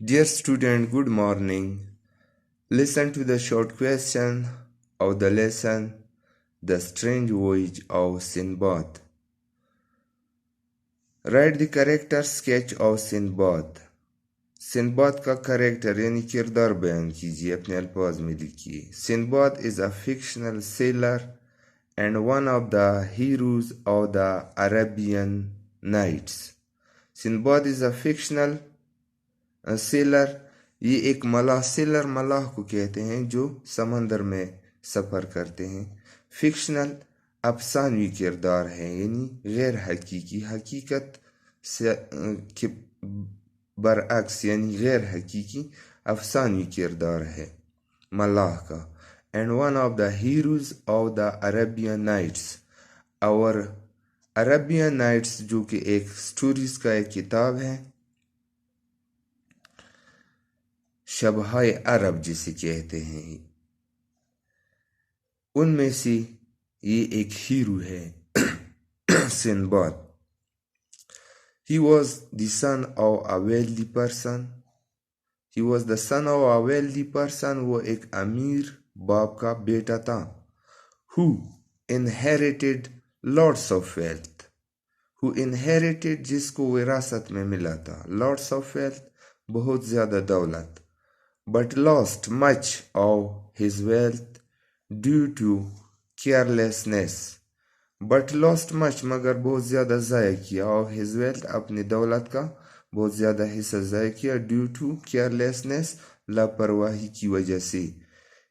Dear student, good morning. Listen to the short question of the lesson, The Strange Voyage of Sinbad. Write the character sketch of Sinbad. Sinbad का character यानी किरदार बयान कीजिए, अपने अल्फाज में लिखिए. Sinbad is a fictional sailor and one of the heroes of the Arabian Nights. Sinbad is a fictional seller, ये एक मलाह, सेलर मलाह को कहते हैं जो समंदर में सफ़र करते हैं. फिक्शनल अफसानवी किरदार है यानी गैर हकीकी, हकीकत से के बरअक्स यानी गैर हकीकी अफसानवी किरदार है मलाह का. And one of the heroes of the Arabian Nights, और अरेबियन नाइट्स जो कि एक स्टोरीज का एक किताब है, शबहाय अरब जिसे कहते हैं, उनमें से ये एक हीरो है Sinbad. He was the son of a wealthy person. He was the son of a wealthy person. वो एक अमीर बाप का बेटा था. Who inherited lots of wealth. Who inherited जिसको विरासत में मिला था. Lots of wealth बहुत ज़्यादा दौलत. But lost much of his wealth due to carelessness. But lost much मगर बहुत ज़्यादा ज़ाया किया of his wealth अपनी दौलत का बहुत ज़्यादा हिस्सा ज़ाया किया due to carelessness लापरवाही की वजह से.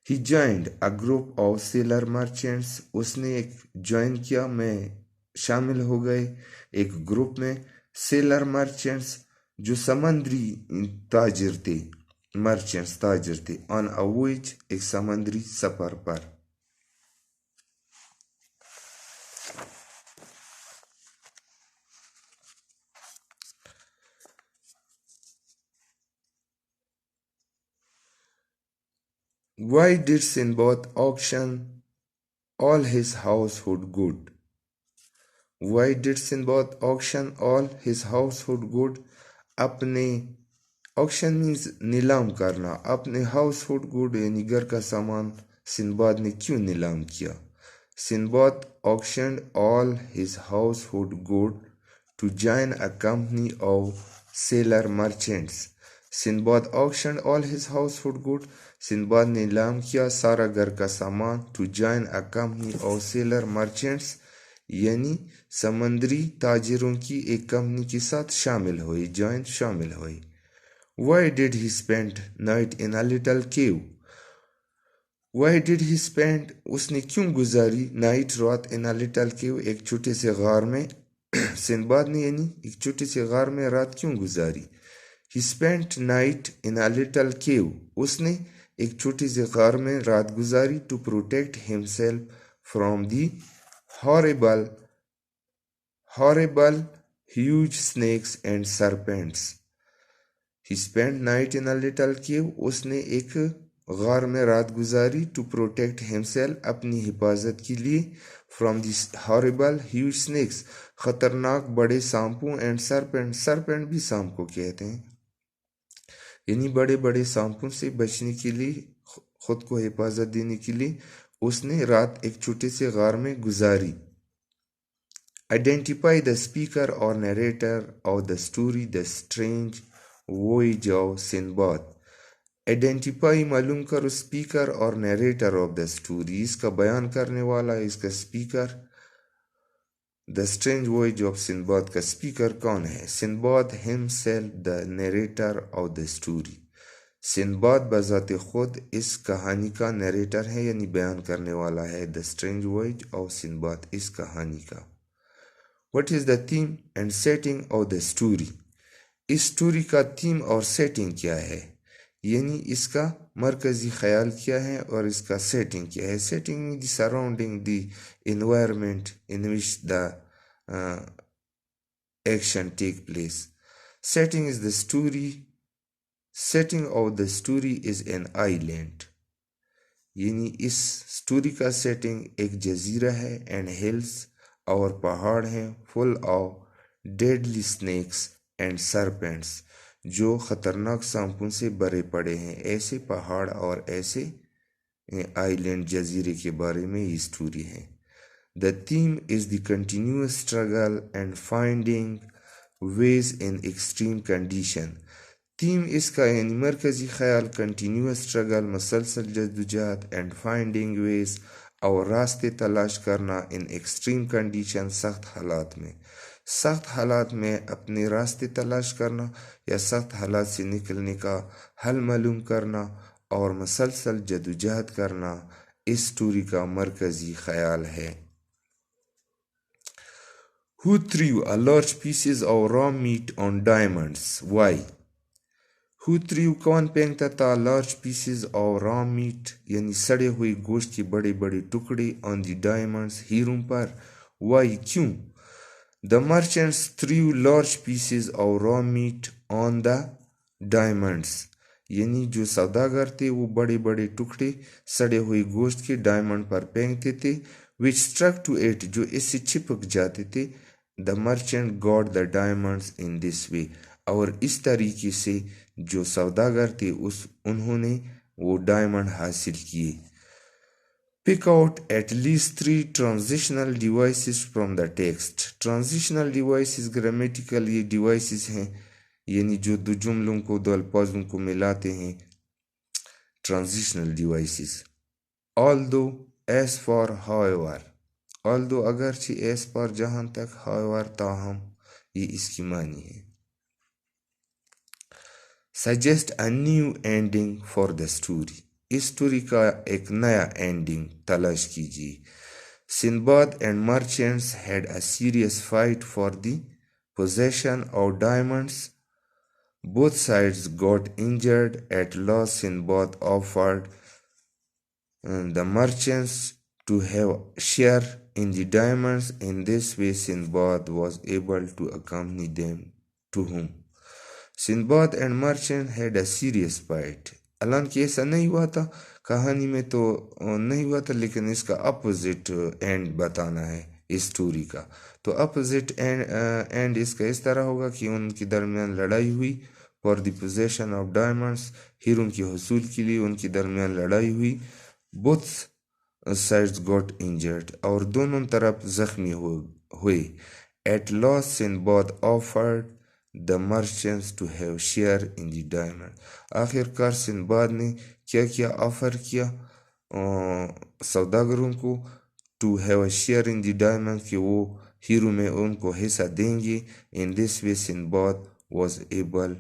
He joined a group of sailor merchants. उसने एक ज्वाइन किया, में शामिल हो गए एक ग्रुप में सेलर मर्चेंट्स जो समंदरी ताजिर थे. मर्चेंट्स ताजिर थे. ऑन अ वॉयज एक समंदरी सफर पर. Why did Sinbad auction all his household good? Why did Sinbad auction all his household good? अपने ऑक्शन मीन्स नीलाम करना. अपने हाउस होल्ड गुड यानी घर का सामान सिंबाद ने क्यों नीलाम किया? Sinbad auctioned all his household good to join a company of sailor merchants. Sinbad auctioned all his household good. Sinbad ने नीलाम किया सारा घर का सामान to join a company of sailor merchants यानी समंदरी ताजिरों की एक कंपनी के साथ शामिल हुई. जॉइन शामिल हुई. Why did he spend night in a little cave? Why did he spend उसने क्यों गुजारी नाइट रात in a little cave एक छोटे से गार में. सिंबाद ने यानी एक छोटे से गार में रात क्यों गुजारी? He spent night in a little cave. उसने एक छोटे से गार में रात गुजारी to protect himself from the horrible huge snakes and serpents. He spent night in a little cave. उसने एक गार में रात गुजारी to protect himself अपनी हिफाजत के लिए from the horrible huge snakes खतरनाक बड़े सांपों and serpent भी सांप को कहते हैं यानी बड़े बड़े सांपों से बचने के लिए, खुद को हिफाजत देने के लिए उसने रात एक छोटे से गार में गुजारी. Identify the speaker or narrator of the story The Strange Voyage of Sinbad. Identify मालूम करो स्पीकर और नरेटर ऑफ द स्टोरी. इसका बयान करने वाला, इसका speaker. The strange voyage of Sinbad का स्पीकर कौन है? Sinbad himself the narrator of the story. Sinbad बजाते खुद इस कहानी का नरेटर है यानी बयान करने वाला है. The strange voyage of Sinbad इस कहानी का. What is the theme and setting of the story? इस स्टोरी का थीम और सेटिंग क्या है यानी इसका मरकजी ख्याल क्या है और इसका सेटिंग क्या है. Setting mean the surrounding the environment in which the action take place. Setting is the story. Setting of the story is an island यानी इस स्टोरी का सेटिंग एक जजीरा है. एंड हिल्स और पहाड़ हैं full of deadly snakes and serpents जो खतरनाक सांपों से भरे पड़े हैं। ऐसे पहाड़ और ऐसे आइलैंड जजीरे के बारे में ये स्टोरी है। The theme is the continuous struggle and finding ways in extreme condition. Theme इसका यानी मरकजी ख्याल कंटिन्यूस स्ट्रगल मसलसल जद्दोजहद एंड फाइंडिंग वेज और रास्ते तलाश करना इन एक्सट्रीम कंडीशन सख्त हालात में अपने रास्ते तलाश करना या सख्त हालात से निकलने का हल मालूम करना और मसलसल जद्दोजहद करना इस स्टोरी का मरकजी ख्याल है। Who threw a large pieces of raw meat on diamonds? Why? Who threw कौन फेंकता था large pieces of raw meat यानी सड़े हुए गोश्त के बड़े बड़े टुकड़े on the diamonds हीरों पर? Why? क्यों? The merchants threw large pieces of raw meat on the diamonds यानी जो सौदागर थे वो बड़े बड़े टुकड़े सड़े हुए गोश्त के डायमंड पर फेंकते थे which struck to it जो इससे चिपक जाते थे। The merchant got the diamonds in this way और इस तरीके से जो सौदागर थे उन्होंने वो डायमंड हासिल किए। Pick out at least 3 transitional devices from the text. Transitional devices grammatical ये devices हैं यानी जो दो जुमलों को दो अल्फाजों को मिलाते हैं। Transitional devices. Although, as for, however. Although अगरचे as पर जहां तक however ताहम ये इसकी मानी है। Suggest a new ending for the story. इस स्टोरी का एक नया एंडिंग तलाश कीजिए। Sinbad and merchants had a serious fight for the possession of diamonds. Both sides got injured. At last, Sinbad offered the merchants to have share in the diamonds. In this way, Sinbad was able to accompany them to whom? Sinbad and merchant had a serious fight. हालांकि ऐसा नहीं हुआ था, कहानी में तो नहीं हुआ था, लेकिन इसका अपोजिट एंड बताना है इस स्टोरी का। तो अपोजिट एंड इसका इस तरह होगा कि उनके दरमियान लड़ाई हुई for the possession of diamonds हीरों की हसूल के लिए उनके दरमियान लड़ाई हुई। बोथ साइड्स गॉट इंजर्ड और दोनों तरफ जख्मी हुए। At last Sinbad offered the merchants to have share in the diamond. आखिरकार सिंबाद ने क्या किया? ऑफर किया सौदागरों को to have share in the diamond कि वो हीरो में उनको हिस्सा देंगे। In this way Sinbad was able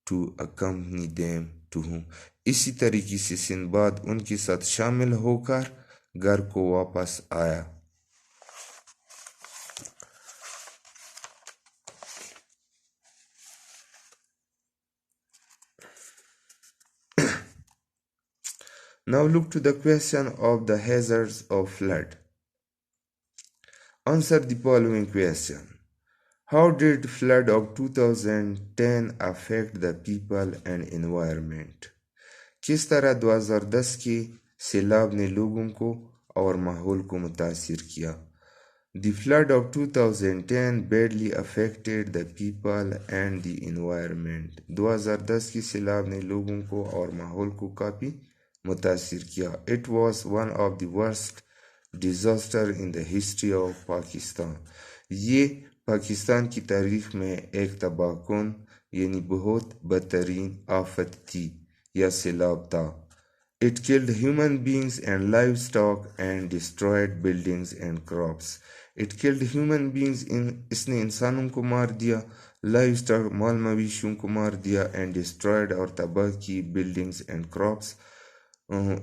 to accompany them to whom. इसी तरीके से सिंबाद उनके साथ शामिल होकर घर को वापस आया। Now look to the question of the hazards of flood. Answer the following question. How did flood of 2010 affect the people and environment? किस तरह 2010 के सैलाब ने लोगों को और माहौल को मुतासिर किया? The flood of 2010 badly affected the people and the environment. 2010 की सैलाब ने लोगों को और माहौल को काफ़ी मुतासिर किया। It was one of the worst disaster in the history of Pakistan. ये पाकिस्तान की तारीख में एक तबाहकुन यानी बहुत बदतरीन आफत थी या सैलाब था। It killed human beings and livestock and destroyed buildings and crops. It killed human beings इसने इंसानों को मार दिया, livestock माल मवेशियों को मार दिया, and destroyed और तबाह की buildings and crops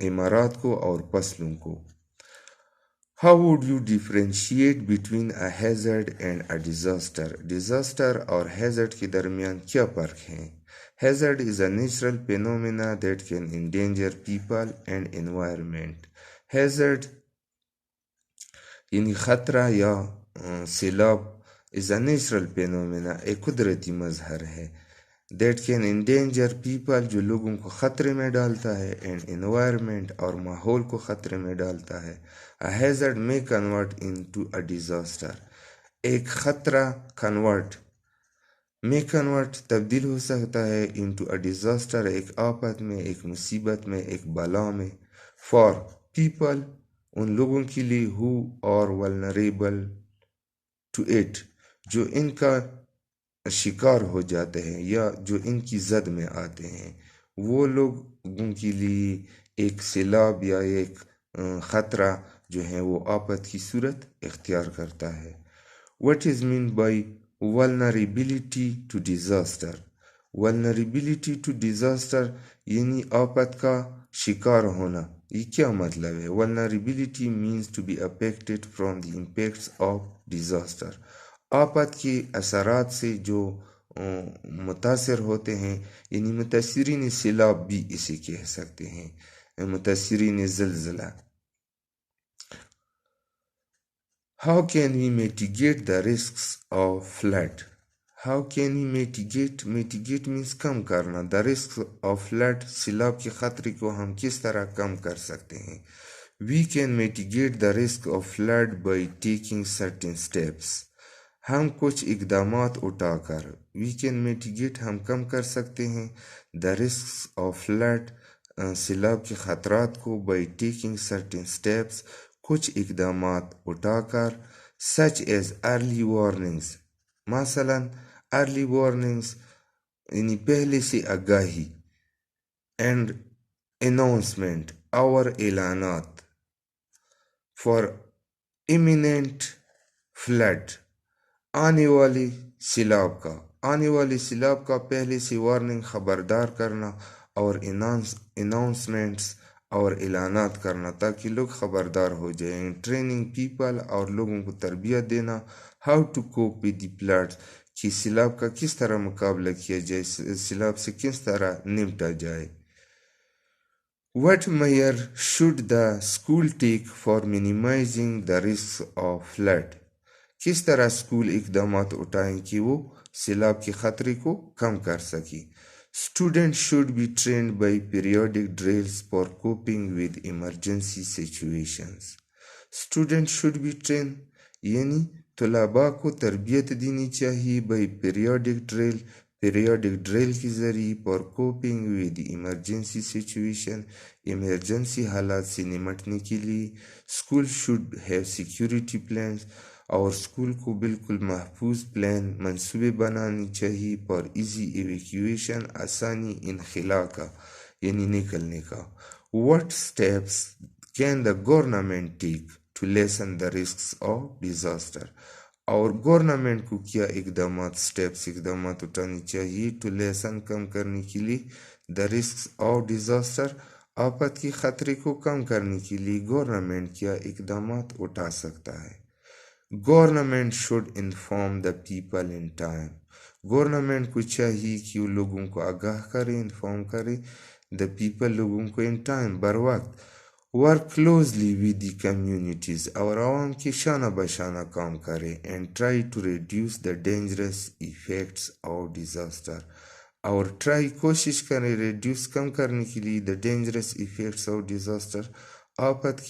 इमारत को और फसलों को। How would you differentiate between a hazard and a disaster? Disaster और hazard के दरमियान क्या फ़र्क है? Hazard is a natural phenomena that can endanger people and environment. Hazard यानी खतरा या सैलाब is a natural phenomena, एक कुदरती मजहर है। That can endanger people जो लोगों को ख़तरे में डालता है and environment और माहौल को ख़तरे में डालता है। A hazard may convert into a disaster. एक ख़तरा convert मे कन्वर्ट तब्दील हो सकता है इनटू अ डिजास्टर, एक आफत में, एक मुसीबत में, एक बला में। फॉर पीपल, उन लोगों के लिए who are vulnerable to it, जो इनका शिकार हो जाते हैं या जो इनकी जद में आते हैं, वो लोगों के लिए एक सैलाब या एक ख़तरा जो है वो आफत की सूरत इख्तियार करता है। What is meant by vulnerability to disaster? Vulnerability to disaster यानी आफत का शिकार होना, ये क्या मतलब है? Vulnerability means to be affected from the impacts of disaster. आफत के असरात से जो मुतासर होते हैं, यानी मुतासरीन सैलाब भी इसे कह सकते हैं, मुतासरीन ज़लज़ला। How can we mitigate the risks of flood? How can we mitigate? Mitigate means कम करना। The risks of flood, सैलाब के खतरे को हम किस तरह कम कर सकते हैं? We can mitigate the risk of flood by taking certain steps. हम कुछ इक़दामात उठाकर, we can mitigate हम कम कर सकते हैं, the risks of flood, सैलाब के खतरात को, by taking certain steps, कुछ इक़दामात उठाकर, such as early warnings, मसलन early warnings यानी पहले से आगाही, and announcement और ऐलानात, for imminent flood, आने वाली सैलाब का पहले से वार्निंग खबरदार करना और अनाउंसमेंट्स और ऐलानात करना ताकि लोग खबरदार हो जाएं। ट्रेनिंग पीपल, और लोगों को तरबियत देना, how to cope with the floods, कि सैलाब का किस तरह मुकाबला किया जाए, सैलाब से किस तरह निपटा जाए। What measures should the school take for minimizing the risks of flood? किस तरह स्कूल इक़दामात उठाएं कि वो सैलाब के खतरे को कम कर सके। Students should be trained by periodic drills for coping with emergency situations. Students should be trained यानी तलबा को तरबियत देनी चाहिए by periodic drill के ज़रिए for coping with emergency situation, emergency हालात से निमटने के लिए। School should have security plans, और स्कूल को बिल्कुल महफूज प्लान मंसूबे बनानी चाहिए पर इजी एवेक्यूएशन, आसानी इनखला का यानी निकलने का। What steps can the government take to lessen the risks of disaster? और गवर्नमेंट को क्या इकदामात उठानी चाहिए टू लेसन कम करने के लिए द रिस्क ऑफ डिजास्टर, आफत के खतरे को कम करने के लिए गवर्नमेंट क्या इकदामात उठा सकता है। Government should inform the people in time, government को चाहिए कि वो लोगों को आगाह करे, इन्फॉर्म करे द पीपल, लोगों को इन टाइम, बर वक्त। Work closely with the communities, और आवाम के शाना बशाना काम करे। And try to reduce the dangerous effects of disaster, और ट्राई कोशिश करें रिड्यूस कम करने के लिए the dangerous effects of disaster, आफत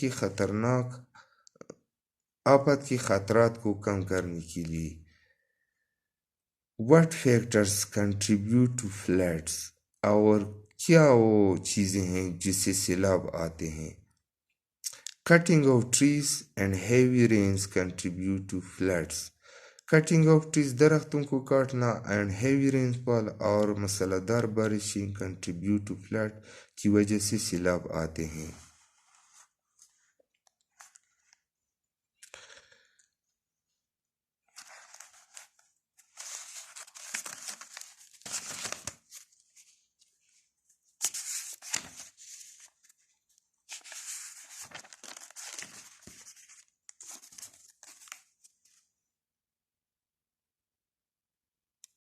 की खतरात को कम करने के लिए। What factors contribute to floods, और क्या वो चीज़ें हैं जिससे सैलाब आते हैं। Cutting of trees and heavy rains contribute to floods. Cutting of trees, दरख्तों को काटना, and heavy rainfall, और मसलादार बारिशें contribute to flood, की वजह से सैलाब आते हैं।